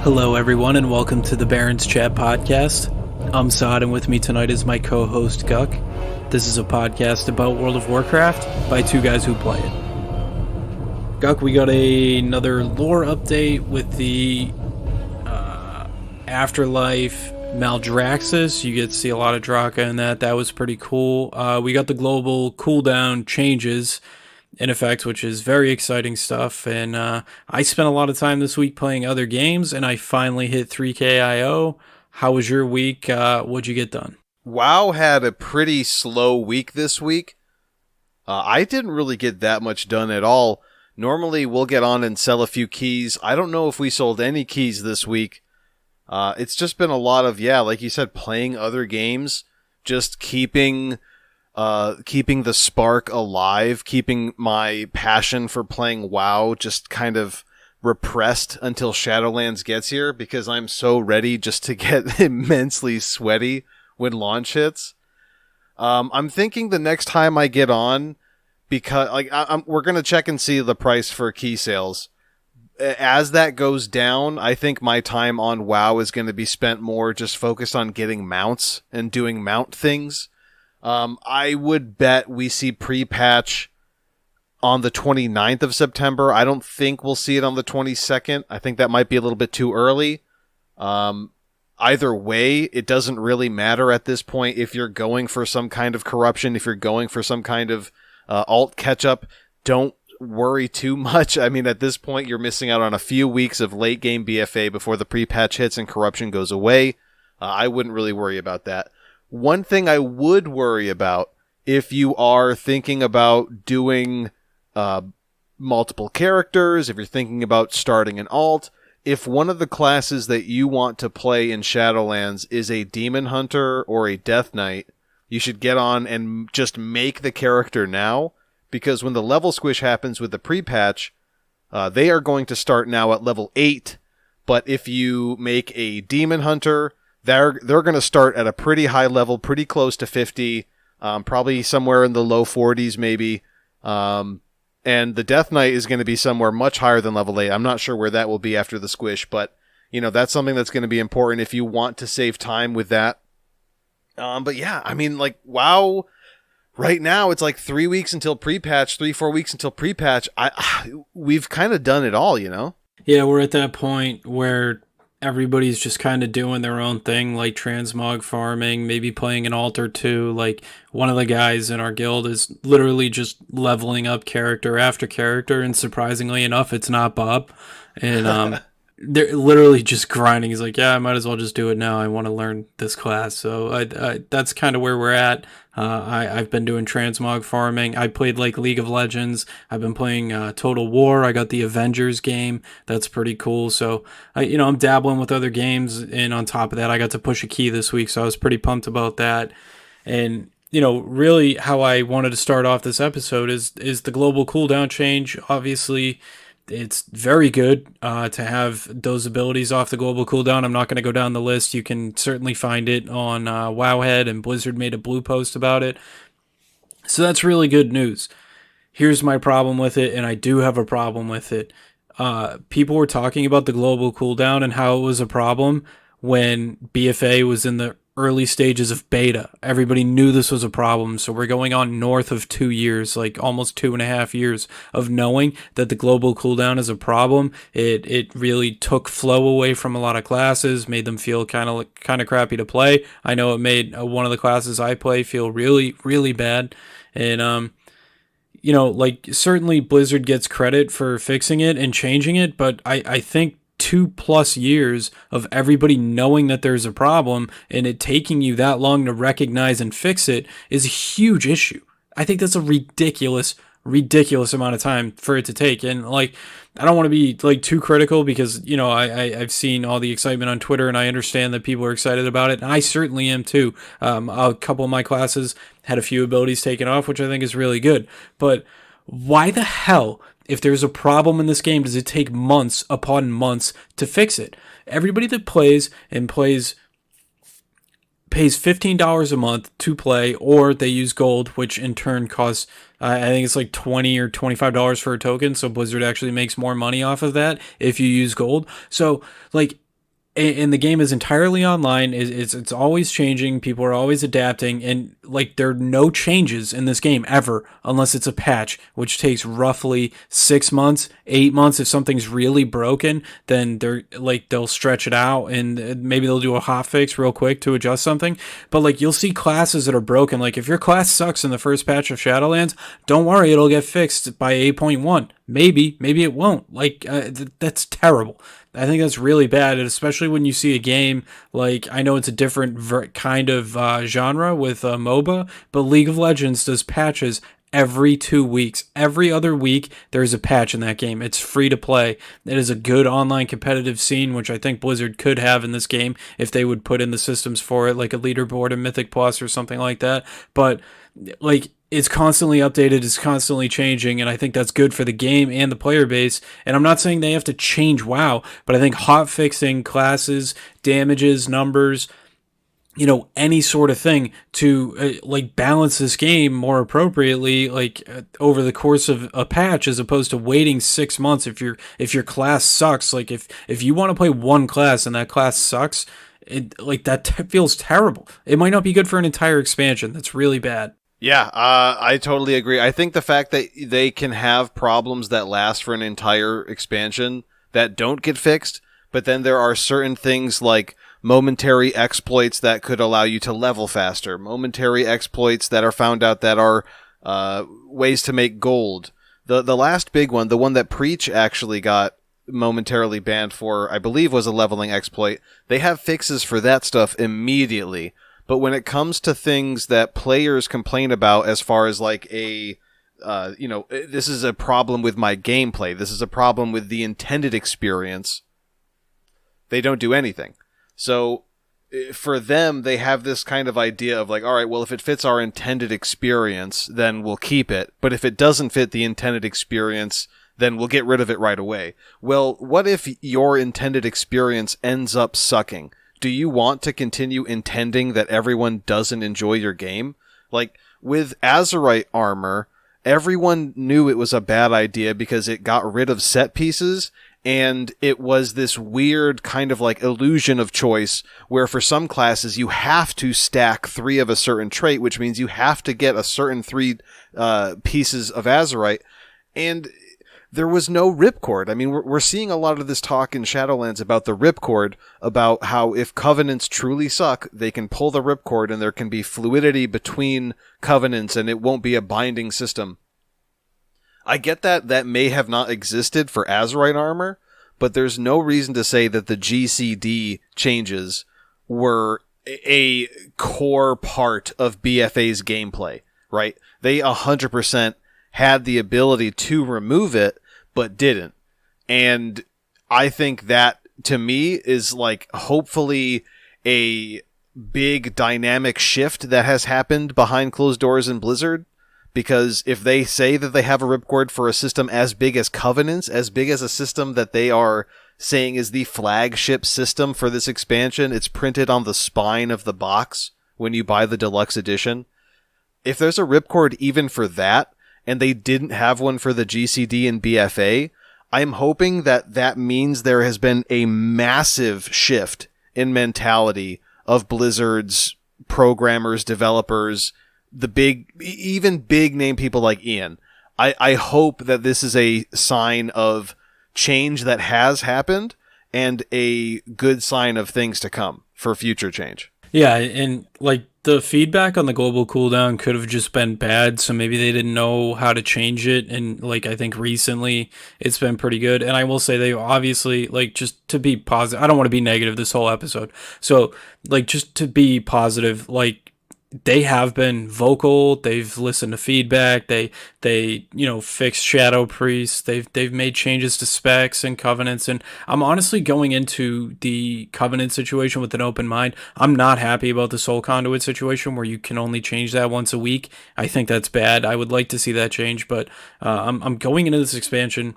Hello, everyone, and welcome to the Barrens Chat Podcast. I'm Sod, and with me tonight is my co-host, Guck. This is a podcast about World of Warcraft by two guys who play it. Guck, we got another lore update with the Afterlife Maldraxxus. You get to see a lot of Draka in that. That was pretty cool. We got the global cooldown changes in effect, which is very exciting stuff. And I spent a lot of time this week playing other games, and I finally hit 3K IO. How was your week? What'd you get done? WoW had a pretty slow week this week. I didn't really get that much done at all. Normally, we'll get on and sell a few keys. I don't know if we sold any keys this week. It's just been a lot of, like you said, playing other games, just keeping the spark alive, keeping my passion for playing WoW just kind of repressed until Shadowlands gets here, because I'm so ready just to get immensely sweaty when launch hits. I'm thinking the next time I get on, because we're going to check and see the price for key sales. As that goes down, I think my time on WoW is going to be spent more just focused on getting mounts and doing mount things. I would bet we see pre-patch on the 29th of September. I don't think we'll see it on the 22nd. I think that might be a little bit too early. Either way, it doesn't really matter at this point if you're going for some kind of corruption, if you're going for some kind of alt catch-up. Don't worry too much. I mean, at this point, you're missing out on a few weeks of late-game BFA before the pre-patch hits and corruption goes away. I wouldn't really worry about that. One thing I would worry about, if you are thinking about doing multiple characters, if you're thinking about starting an alt, if one of the classes that you want to play in Shadowlands is a Demon Hunter or a Death Knight, you should get on and just make the character now, because when the level squish happens with the pre-patch, they are going to start now at level 8, but if you make a Demon Hunter, they're going to start at a pretty high level, pretty close to 50, probably somewhere in the low 40s maybe. And the Death Knight is going to be somewhere much higher than level 8. I'm not sure where that will be after the squish, but that's something that's going to be important if you want to save time with that. But yeah, I mean, like, WoW, right now it's like 3 weeks until pre-patch, 3-4 weeks until pre-patch. We've kind of done it all, Yeah, we're at that point where everybody's just kind of doing their own thing, like transmog farming, maybe playing an alt or two. Like, one of the guys in our guild is literally just leveling up character after character, and surprisingly enough, it's not Bob. And they're literally just grinding. He's like, yeah, I might as well just do it now. I want to learn this class. So that's kind of where we're at. I've been doing transmog farming. I played like League of Legends. I've been playing Total War. I got the Avengers game. That's pretty cool. So, I'm dabbling with other games. And on top of that, I got to push a key this week. So I was pretty pumped about that. And, really how I wanted to start off this episode is the global cooldown change. Obviously, it's very good to have those abilities off the global cooldown. I'm not going to go down the list. You can certainly find it on Wowhead, and Blizzard made a blue post about it. So that's really good news. Here's my problem with it, and I do have a problem with it. People were talking about the global cooldown and how it was a problem when BFA was in the early stages of beta. Everybody knew this was a problem, so we're going on north of 2 years, like almost 2.5 years of knowing that the global cooldown is a problem. It really took flow away from a lot of classes, made them feel kind of crappy to play. I know it made one of the classes I play feel really, really bad. And certainly Blizzard gets credit for fixing it and changing it, but I think 2+ years of everybody knowing that there's a problem and it taking you that long to recognize and fix it is a huge issue. I think that's a ridiculous amount of time for it to take. And I don't want to be too critical, because I've seen all the excitement on Twitter, and I understand that people are excited about it, and I certainly am too. A couple of my classes had a few abilities taken off, which I think is really good. But why the hell, if there's a problem in this game, does it take months upon months to fix it? Everybody that plays pays $15 a month to play, or they use gold, which in turn costs, I think it's like $20 or $25 for a token. So Blizzard actually makes more money off of that if you use gold. So and the game is entirely online. It's always changing. People are always adapting, and like there are no changes in this game ever unless it's a patch, which takes roughly 6 months, 8 months. If something's really broken, then they'll stretch it out, and maybe they'll do a hot fix real quick to adjust something. But like you'll see classes that are broken. Like if your class sucks in the first patch of Shadowlands, don't worry, it'll get fixed by 8.1. Maybe it won't. Like that's terrible. I think that's really bad, and especially when you see a game like, I know it's a different kind of genre with MOBA, but League of Legends does patches every 2 weeks. Every other week, there's a patch in that game. It's free to play. It is a good online competitive scene, which I think Blizzard could have in this game if they would put in the systems for it, like a leaderboard in Mythic Plus or something like that. But like it's constantly updated, it's constantly changing, and I think that's good for the game and the player base. And I'm not saying they have to change WoW, but I think hot fixing classes, damages, numbers, any sort of thing to like balance this game more appropriately, like over the course of a patch, as opposed to waiting 6 months if your class sucks. Like if you want to play one class and that class sucks, feels terrible. It might not be good for an entire expansion. That's really bad. Yeah, I totally agree. I think the fact that they can have problems that last for an entire expansion that don't get fixed, but then there are certain things like momentary exploits that could allow you to level faster, momentary exploits that are found out that are ways to make gold. The last big one, the one that Preach actually got momentarily banned for, I believe was a leveling exploit. They have fixes for that stuff immediately. But when it comes to things that players complain about, as far as like this is a problem with my gameplay, this is a problem with the intended experience, they don't do anything. So for them, they have this kind of idea of like, all right, well, if it fits our intended experience, then we'll keep it. But if it doesn't fit the intended experience, then we'll get rid of it right away. Well, what if your intended experience ends up sucking? Do you want to continue intending that everyone doesn't enjoy your game? Like, with Azerite armor, everyone knew it was a bad idea because it got rid of set pieces, and it was this weird kind of like illusion of choice where for some classes you have to stack 3 of a certain trait, which means you have to get a certain 3 pieces of Azerite, and there was no ripcord. I mean, we're seeing a lot of this talk in Shadowlands about the ripcord, about how if covenants truly suck, they can pull the ripcord and there can be fluidity between covenants and it won't be a binding system. I get that may have not existed for Azerite armor, but there's no reason to say that the GCD changes were a core part of BFA's gameplay, right? They 100% had the ability to remove it, but didn't. And I think that, to me, is like hopefully a big dynamic shift that has happened behind closed doors in Blizzard. Because if they say that they have a ripcord for a system as big as Covenants, as big as a system that they are saying is the flagship system for this expansion, it's printed on the spine of the box when you buy the deluxe edition. If there's a ripcord even for that, and they didn't have one for the GCD and BFA, I'm hoping that that means there has been a massive shift in mentality of Blizzard's programmers, developers, even big name people like Ian. I hope that this is a sign of change that has happened and a good sign of things to come for future change. Yeah, and like the feedback on the global cooldown could have just been bad, so maybe they didn't know how to change it. And like I think recently it's been pretty good. And I will say they obviously, like, just to be positive, I don't want to be negative this whole episode. So like just to be positive, like they have been vocal. They've listened to feedback. They fixed Shadow Priest. They've made changes to specs and covenants. And I'm honestly going into the covenant situation with an open mind. I'm not happy about the Soul Conduit situation where you can only change that once a week. I think that's bad. I would like to see that change, but I'm going into this expansion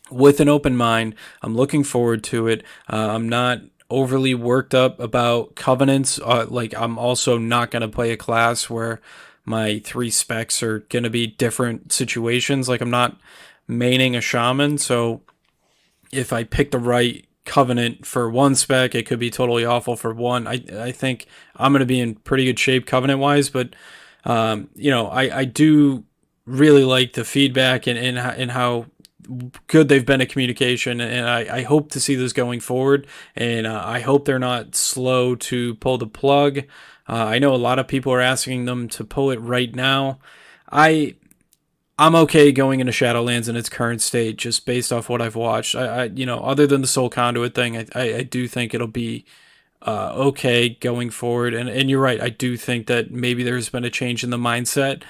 with an open mind. I'm looking forward to it. I'm not overly worked up about covenants. Like I'm also not going to play a class where my 3 specs are going to be different situations. Like I'm not maining a shaman, so if I pick the right Covenant for one spec. It could be totally awful for one. I think I'm going to be in pretty good shape Covenant wise, but I do really like the feedback and how good they've been at communication, and I hope to see this going forward. And I hope they're not slow to pull the plug. I know a lot of people are asking them to pull it right now. I I'm okay going into Shadowlands in its current state, just based off what I've watched. Other than the Soul Conduit thing, I do think it'll be okay going forward. And you're right. I do think that maybe there's been a change in the mindset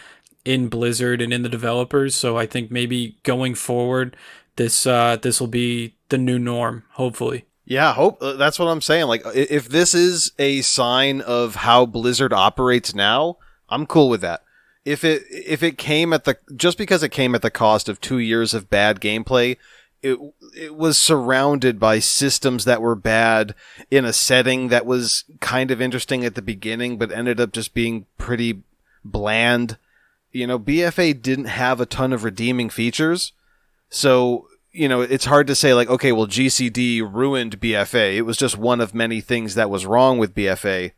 in Blizzard and in the developers. So I think maybe going forward, this will be the new norm. Hopefully. Yeah, hope that's what I'm saying. Like, if this is a sign of how Blizzard operates now, I'm cool with that. If it came at the just because it came at the cost of 2 years of bad gameplay, it was surrounded by systems that were bad in a setting that was kind of interesting at the beginning, but ended up just being pretty bland. BFA didn't have a ton of redeeming features, so it's hard to say like, okay, well, GCD ruined BFA. It was just one of many things that was wrong with BFA.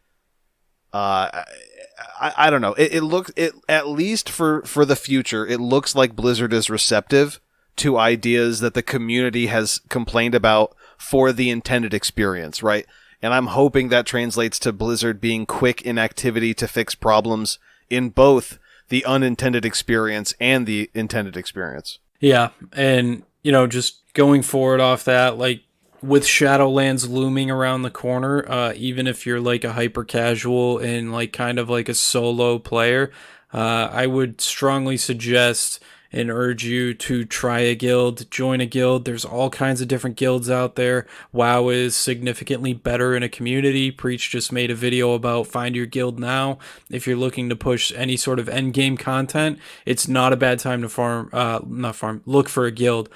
I don't know. It at least for the future, it looks like Blizzard is receptive to ideas that the community has complained about for the intended experience, right? And I'm hoping that translates to Blizzard being quick in activity to fix problems in both the unintended experience and the intended experience. Yeah, and just going forward off that, like with Shadowlands looming around the corner, even if you're like a hyper casual and like kind of like a solo player, I would strongly suggest and urge you to try a guild, join a guild. There's all kinds of different guilds out there. WoW is significantly better in a community. Preach just made a video about find your guild now. If you're looking to push any sort of end game content, it's not a bad time to look for a guild.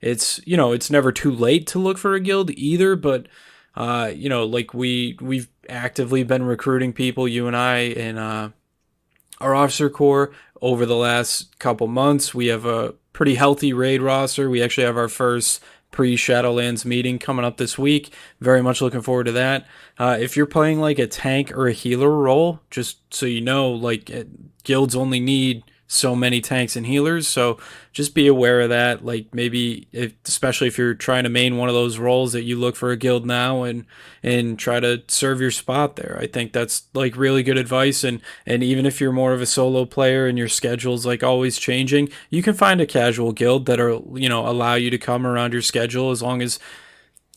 It's never too late to look for a guild either, but like we've actively been recruiting people, you and I, and our officer corps over the last couple months. We have a pretty healthy raid roster. We actually have our first pre-Shadowlands meeting coming up this week. Very much looking forward to that. If you're playing like a tank or a healer role, just so you know, like guilds only need so many tanks and healers, so just be aware of that. Like maybe especially if you're trying to main one of those roles, that you look for a guild now and try to serve your spot there. I think that's like really good advice. And even if you're more of a solo player and your schedule's like always changing, you can find a casual guild that are allow you to come around your schedule, as long as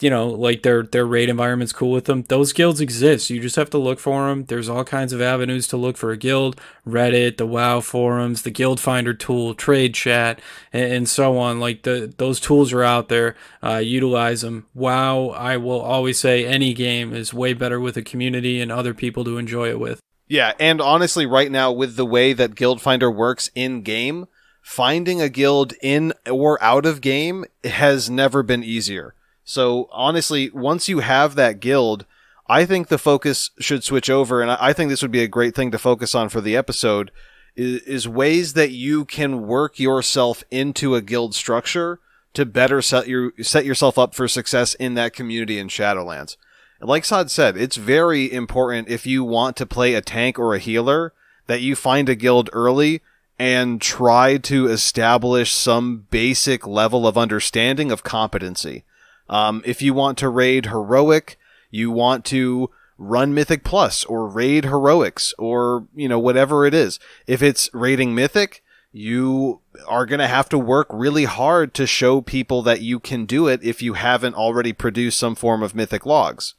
like their raid environment's cool with them. Those guilds exist. You just have to look for them. There's all kinds of avenues to look for a guild: Reddit, the WoW forums, the Guild Finder tool, Trade Chat, and so on. Like those tools are out there. Utilize them. WoW, I will always say, any game is way better with a community and other people to enjoy it with. Yeah, and honestly, right now, with the way that Guild Finder works in game, finding a guild in or out of game has never been easier. So honestly, once you have that guild, I think the focus should switch over, and I think this would be a great thing to focus on for the episode, is ways that you can work yourself into a guild structure to better set yourself up for success in that community in Shadowlands. And like Sod said, it's very important, if you want to play a tank or a healer, that you find a guild early and try to establish some basic level of understanding of competency. If you want to raid Heroic, you want to run Mythic Plus or raid Heroics or, whatever it is. If it's raiding Mythic, you are going to have to work really hard to show people that you can do it if you haven't already produced some form of Mythic logs.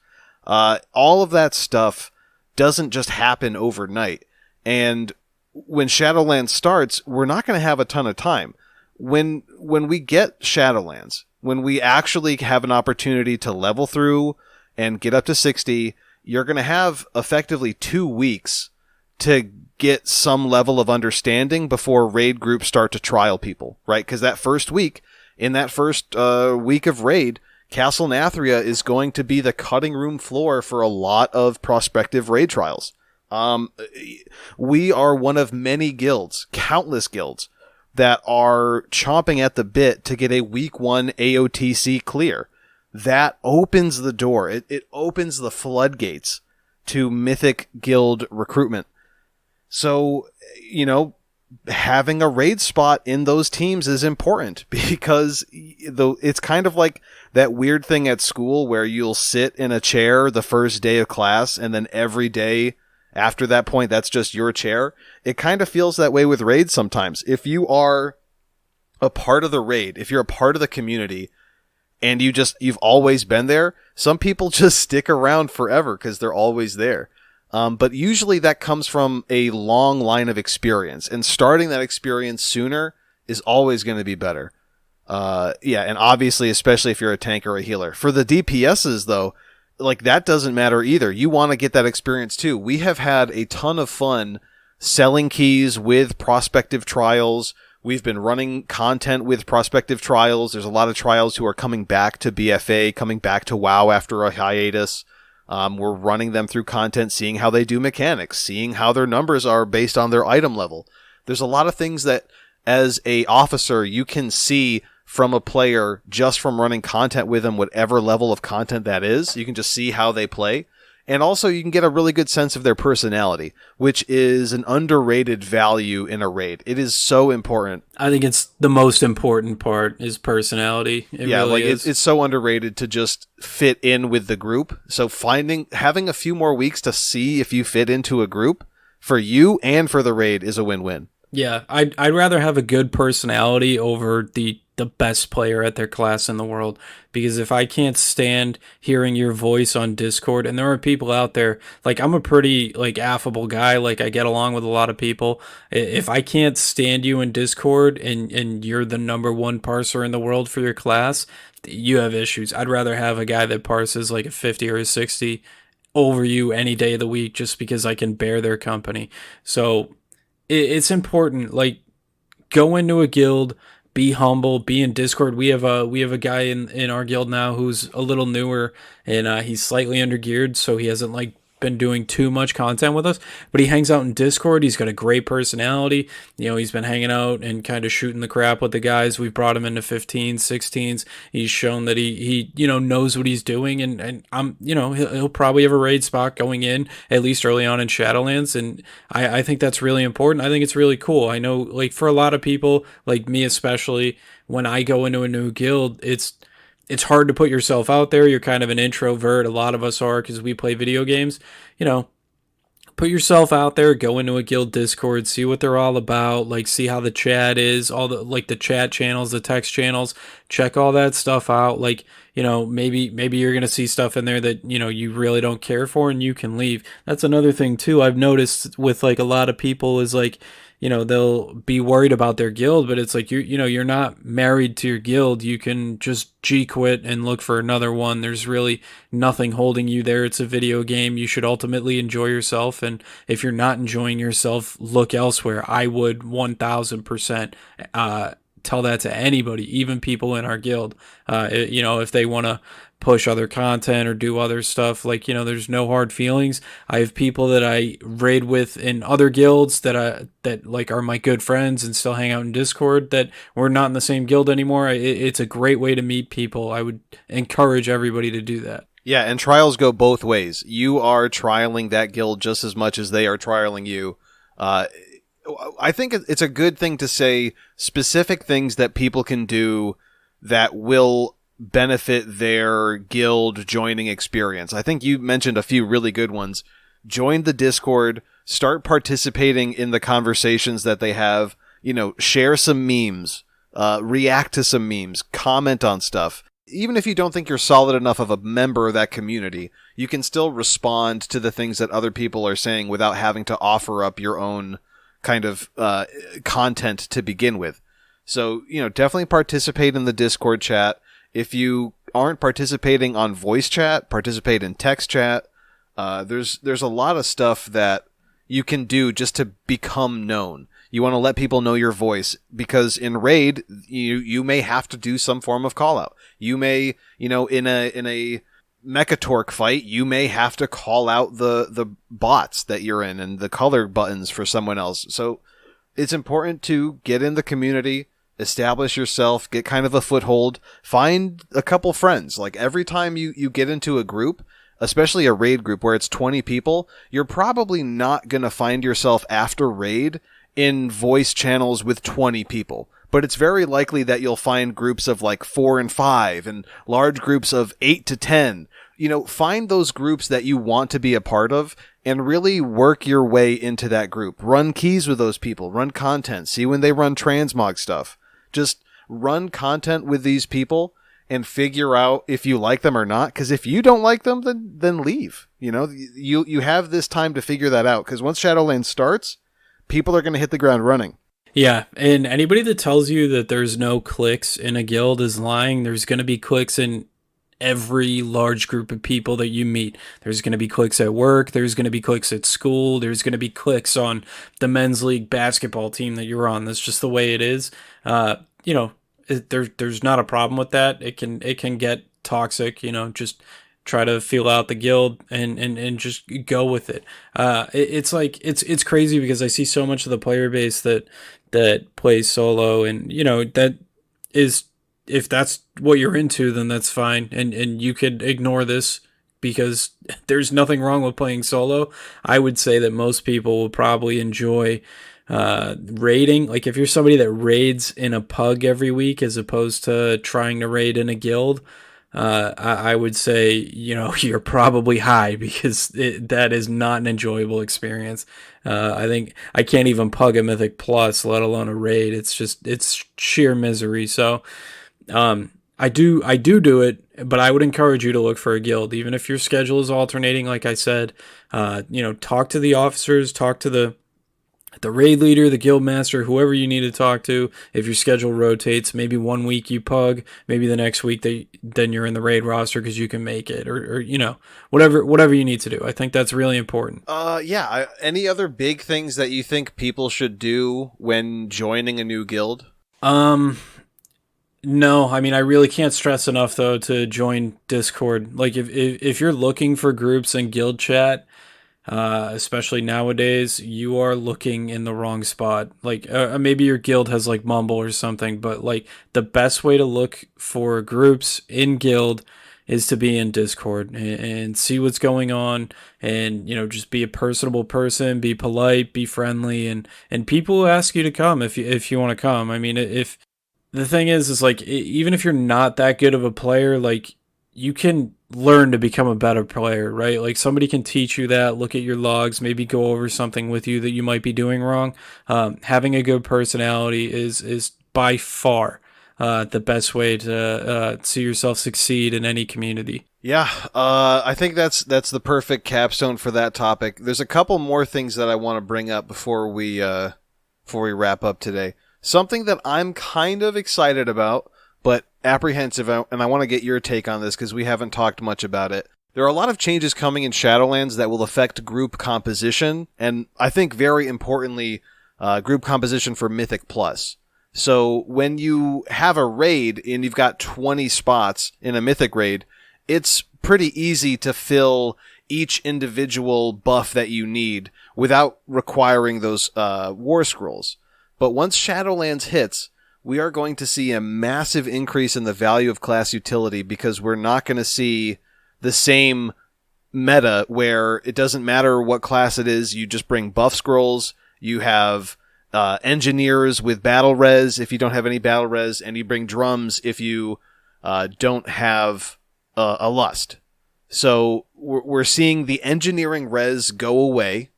All of that stuff doesn't just happen overnight. And when Shadowlands starts, we're not going to have a ton of time. When we get Shadowlands, when we actually have an opportunity to level through and get up to 60, you're going to have effectively 2 weeks to get some level of understanding before raid groups start to trial people, right? Because that first week, in that first week of raid, Castle Nathria is going to be the cutting room floor for a lot of prospective raid trials. We are one of many guilds, countless guilds, that are chomping at the bit to get a week 1 AOTC clear. that opens the door. It opens the floodgates to Mythic Guild recruitment. So, having a raid spot in those teams is important because it's kind of like that weird thing at school where you'll sit in a chair the first day of class and then every day after that point, that's just your chair. It kind of feels that way with raids sometimes. If you are a part of the raid, if you're a part of the community and you've always been there, some people just stick around forever because they're always there. But usually that comes from a long line of experience, and starting that experience sooner is always going to be better. And obviously, especially if you're a tank or a healer. For the DPSs, though, like that doesn't matter either. You want to get that experience too. We have had a ton of fun selling keys with prospective trials. We've been running content with prospective trials. There's a lot of trials who are coming back to BFA, coming back to WoW after a hiatus. We're running them through content, seeing how they do mechanics, seeing how their numbers are based on their item level. There's a lot of things that, as a officer, you can see from a player just from running content with them, whatever level of content that is. You can just see how they play. And also you can get a really good sense of their personality, which is an underrated value in a raid. It is so important. I think it's the most important part is personality. It really is. It's so underrated to just fit in with the group. So having a few more weeks to see if you fit into a group for you and for the raid is a win-win. Yeah, I'd rather have a good personality over the best player at their class in the world, because if I can't stand hearing your voice on Discord, and there are people out there, like I'm a pretty like affable guy, like I get along with a lot of people. If I can't stand you in Discord and you're the number one parser in the world for your class, you have issues. I'd rather have a guy that parses like a 50 or a 60 over you any day of the week just because I can bear their company. So it's important, like, go into a guild, be humble, be in Discord. We have a guy in our guild now who's a little newer, and he's slightly undergeared, so he hasn't like been doing too much content with us, but he hangs out in Discord. He's got a great personality. He's been hanging out and kind of shooting the crap with the guys. We've brought him into 15s, 16s. He's shown that he knows what he's doing, and he'll probably have a raid spot going in at least early on in Shadowlands, and I think that's really important. I think it's really cool. I know, like, for a lot of people, like me especially, when I go into a new guild, it's hard to put yourself out there. You're kind of an introvert. A lot of us are because we play video games. Put yourself out there, go into a guild Discord, see what they're all about, like see how the chat is, all the like the chat channels, the text channels, check all that stuff out. Like, maybe you're going to see stuff in there that, you really don't care for and you can leave. That's another thing too. I've noticed with like a lot of people is like, they'll be worried about their guild, but it's like, you're not married to your guild. You can just G quit and look for another one. There's really nothing holding you there. It's a video game. You should ultimately enjoy yourself. And if you're not enjoying yourself, look elsewhere. I would 1000%, tell that to anybody, even people in our guild. If they want to push other content or do other stuff, like, there's no hard feelings. I have people that I raid with in other guilds that like are my good friends and still hang out in Discord that we're not in the same guild anymore. It's a great way to meet people. I would encourage everybody to do that. Yeah, and trials go both ways. You are trialing that guild just as much as they are trialing you. I think it's a good thing to say specific things that people can do that will benefit their guild joining experience. I think you mentioned a few really good ones. Join the Discord, start participating in the conversations that they have, share some memes, react to some memes, comment on stuff. Even if you don't think you're solid enough of a member of that community, you can still respond to the things that other people are saying without having to offer up your own kind of content to begin with. So, definitely participate in the Discord chat. If you aren't participating on voice chat, participate in text chat. There's a lot of stuff that you can do just to become known. You want to let people know your voice, because in raid, you may have to do some form of call out. You may, in a Mechatork fight, you may have to call out the bots that you're in and the color buttons for someone else. So it's important to get in the community, establish yourself, get kind of a foothold, find a couple friends. Like every time you get into a group, especially a raid group where it's 20 people, you're probably not going to find yourself after raid in voice channels with 20 people. But it's very likely that you'll find groups of like 4 and 5 and large groups of 8 to 10. You know, find those groups that you want to be a part of and really work your way into that group. Run keys with those people. Run content. See when they run transmog stuff. Just run content with these people and figure out if you like them or not. Because if you don't like them, then leave. You know, you have this time to figure that out. Because once Shadowlands starts, people are going to hit the ground running. Yeah, and anybody that tells you that there's no cliques in a guild is lying. There's going to be cliques in every large group of people that you meet. There's going to be cliques at work. There's going to be cliques at school. There's going to be cliques on the men's league basketball team that you're on. That's just the way it is. You know, there's not a problem with that. It can get toxic. You know, just try to feel out the guild and just go with it. It's like it's crazy because I see so much of the player base that plays solo, and you know that is, if that's what you're into, then that's fine. And you could ignore this because there's nothing wrong with playing solo. I would say that most people will probably enjoy raiding. Like if you're somebody that raids in a pug every week as opposed to trying to raid in a guild, I would say, you know, you're probably high because that is not an enjoyable experience. I think I can't even pug a Mythic Plus, let alone a raid. It's sheer misery. So, I do it, but I would encourage you to look for a guild, even if your schedule is alternating. Like I said, you know, talk to the officers, talk to the raid leader, the guild master, whoever you need to talk to. If your schedule rotates, maybe 1 week you pug, maybe the next week then you're in the raid roster because you can make it, or you know, whatever you need to do. I think that's really important. Yeah. Any other big things that you think people should do when joining a new guild? No, I mean, I really can't stress enough though to join Discord. Like if you're looking for groups in guild chat, especially nowadays, you are looking in the wrong spot. Like maybe your guild has like Mumble or something, but like the best way to look for groups in guild is to be in Discord and see what's going on, and you know, just be a personable person, be polite, be friendly, and people will ask you to come if you want to come. I mean, if the thing is like, even if you're not that good of a player, like you can learn to become a better player, right? Like somebody can teach you that, look at your logs, maybe go over something with you that you might be doing wrong. Having a good personality is by far the best way to see yourself succeed in any community. Yeah, I think that's the perfect capstone for that topic. There's a couple more things that I want to bring up before we wrap up today. Something that I'm kind of excited about, but apprehensive, and I want to get your take on this because we haven't talked much about it. There are a lot of changes coming in Shadowlands that will affect group composition, and I think very importantly, group composition for Mythic Plus. So when you have a raid and you've got 20 spots in a Mythic raid, it's pretty easy to fill each individual buff that you need without requiring those war scrolls. But once Shadowlands hits, we are going to see a massive increase in the value of class utility because we're not going to see the same meta where it doesn't matter what class it is, you just bring buff scrolls, you have engineers with battle res if you don't have any battle res, and you bring drums if you don't have a lust. So we're seeing the engineering res go away.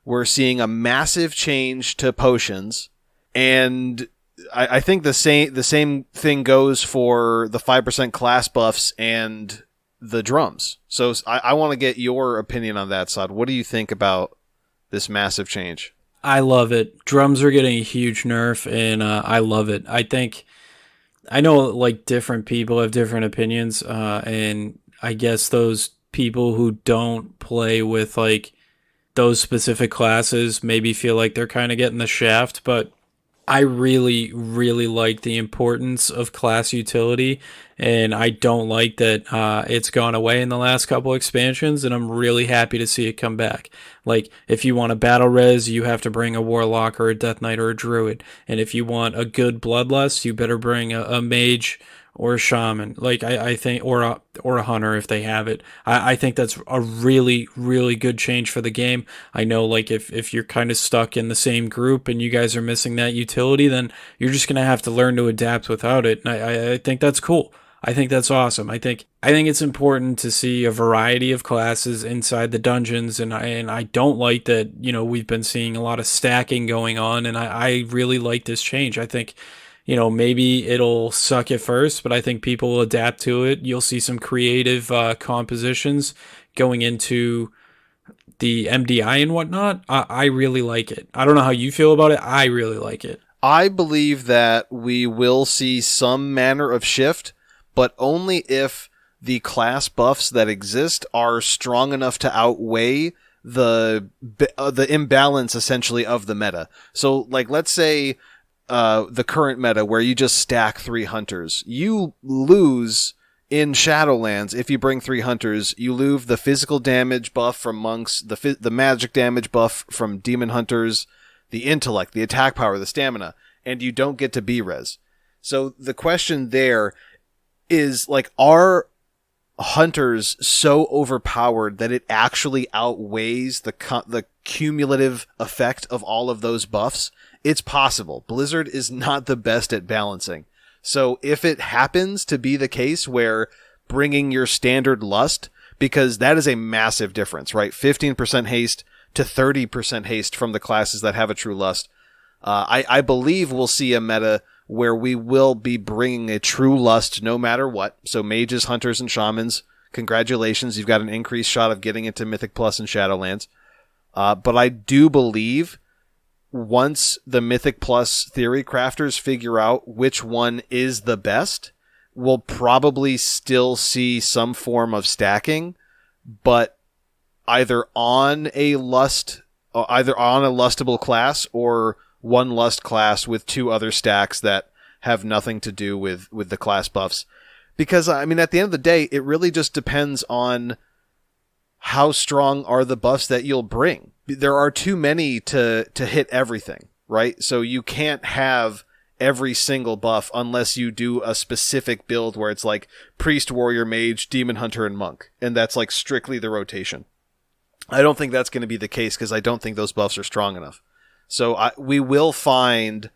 We're seeing a massive change to potions, and I think the same thing goes for the 5% class buffs and the drums. So I want to get your opinion on that, Sod. What do you think about this massive change? I love it. Drums are getting a huge nerf, and I love it. I know like different people have different opinions, and I guess those people who don't play with like those specific classes maybe feel like they're kind of getting the shaft, but I really, really like the importance of class utility, and I don't like that it's gone away in the last couple expansions, and I'm really happy to see it come back. Like, if you want a battle res, you have to bring a warlock or a death knight or a druid, and if you want a good bloodlust, you better bring a mage or a shaman. Like, I think, or a hunter if they have it. I think that's a really, really good change for the game. I know, like, if you're kind of stuck in the same group and you guys are missing that utility, then you're just gonna have to learn to adapt without it. And I think that's cool. I think that's awesome. I think it's important to see a variety of classes inside the dungeons, and I don't like that, we've been seeing a lot of stacking going on, and I really like this change. I think, maybe it'll suck at first, but I think people will adapt to it. You'll see some creative compositions going into the MDI and whatnot. I really like it. I don't know how you feel about it. I really like it. I believe that we will see some manner of shift, but only if the class buffs that exist are strong enough to outweigh the imbalance essentially of the meta. So, like, let's say the current meta where you just stack 3 hunters, you lose in Shadowlands. If you bring 3 hunters, you lose the physical damage buff from monks, the magic damage buff from demon hunters, the intellect, the attack power, the stamina, and you don't get to B-res. So the question there is, like, are hunters so overpowered that it actually outweighs the cumulative effect of all of those buffs? It's possible. Blizzard is not the best at balancing. So if it happens to be the case where bringing your standard lust, because that is a massive difference, right? 15% haste to 30% haste from the classes that have a true lust. I believe we'll see a meta where we will be bringing a true lust no matter what. So mages, hunters, and shamans, congratulations, you've got an increased shot of getting into Mythic Plus and Shadowlands. But I do believe once the Mythic Plus theory crafters figure out which one is the best, we'll probably still see some form of stacking, but either on a lustable class or one lust class with 2 other stacks that have nothing to do with the class buffs. Because, I mean, at the end of the day, it really just depends on how strong are the buffs that you'll bring. There are too many to hit everything, right? So you can't have every single buff unless you do a specific build where it's like priest, warrior, mage, demon hunter, and monk. And that's like strictly the rotation. I don't think that's going to be the case because I don't think those buffs are strong enough. So we will find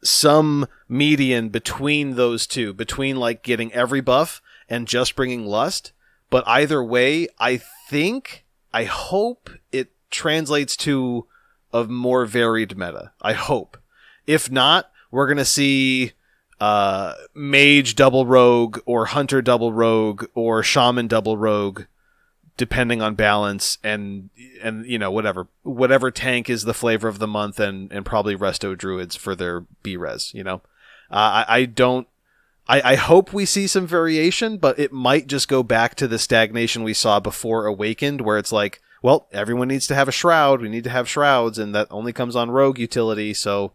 some median between those two, between like getting every buff and just bringing lust. But either way, I hope it translates to a more varied meta. I hope. If not, we're going to see mage double rogue or hunter double rogue or shaman double rogue, depending on balance and whatever tank is the flavor of the month, and probably resto druids for their B-res, I hope we see some variation, but it might just go back to the stagnation we saw before Awakened, where it's like, well, everyone needs to have a shroud, we need to have shrouds, and that only comes on rogue utility, so,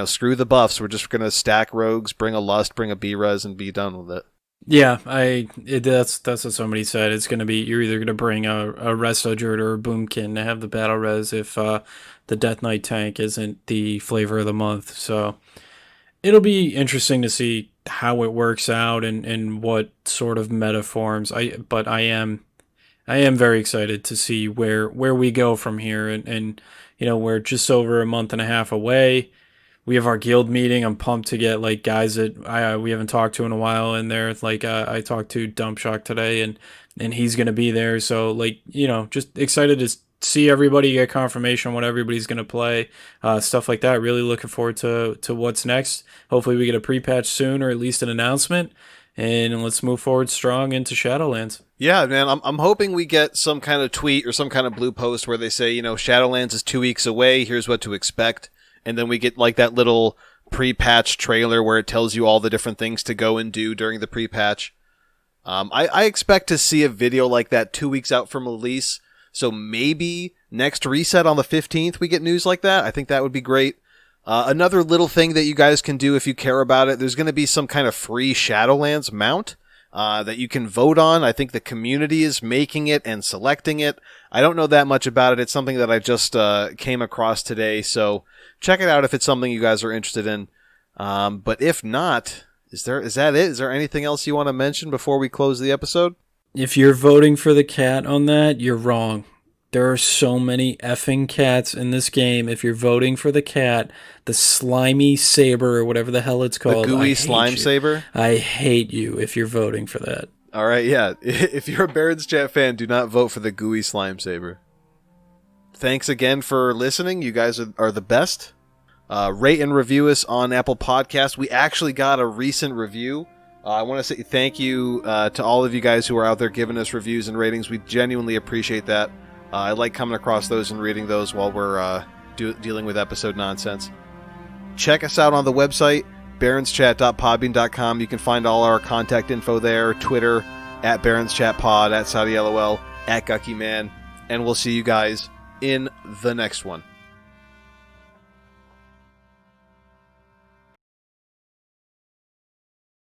screw the buffs, we're just going to stack rogues, bring a lust, bring a B-res, and be done with it. Yeah, that's what somebody said. It's gonna be, you're either gonna bring a resto druid or a boomkin to have the battle res if the Death Knight tank isn't the flavor of the month. So it'll be interesting to see how it works out and what sort of meta forms. But I am very excited to see where we go from here, and we're just over a month and a half away. We have our guild meeting. I'm pumped to get like guys that we haven't talked to in a while in there. Like I talked to Dump Shock today, and he's gonna be there. So like just excited to see everybody, get confirmation on what everybody's gonna play, stuff like that. Really looking forward to what's next. Hopefully we get a pre-patch soon, or at least an announcement. And let's move forward strong into Shadowlands. Yeah, man, I'm hoping we get some kind of tweet or some kind of blue post where they say, Shadowlands is 2 weeks away. Here's what to expect. And then we get like that little pre-patch trailer where it tells you all the different things to go and do during the pre-patch. I expect to see a video like that 2 weeks out from release. So maybe next reset on the 15th we get news like that. I think that would be great. Another little thing that you guys can do if you care about it, there's going to be some kind of free Shadowlands mount that you can vote on. I think the community is making it and selecting it. I don't know that much about it. It's something that I just came across today, so check it out if it's something you guys are interested in. But if not, is that it? Is there anything else you want to mention before we close the episode? If you're voting for the cat on that, you're wrong. There are so many effing cats in this game. If you're voting for the cat, the slimy saber or whatever the hell it's called. The gooey slime saber? I hate you if you're voting for that. All right, yeah. If you're a Barrens Chat fan, do not vote for the gooey slime saber. Thanks again for listening. You guys are the best. Rate and review us on Apple Podcasts. We actually got a recent review. I want to say thank you to all of you guys who are out there giving us reviews and ratings. We genuinely appreciate that. I like coming across those and reading those while we're dealing with episode nonsense. Check us out on the website, barrenschat.podbean.com. You can find all our contact info there. Twitter, at BarrensChatPod, at SaudiLOL, at GuckyMan. And we'll see you guys in the next one.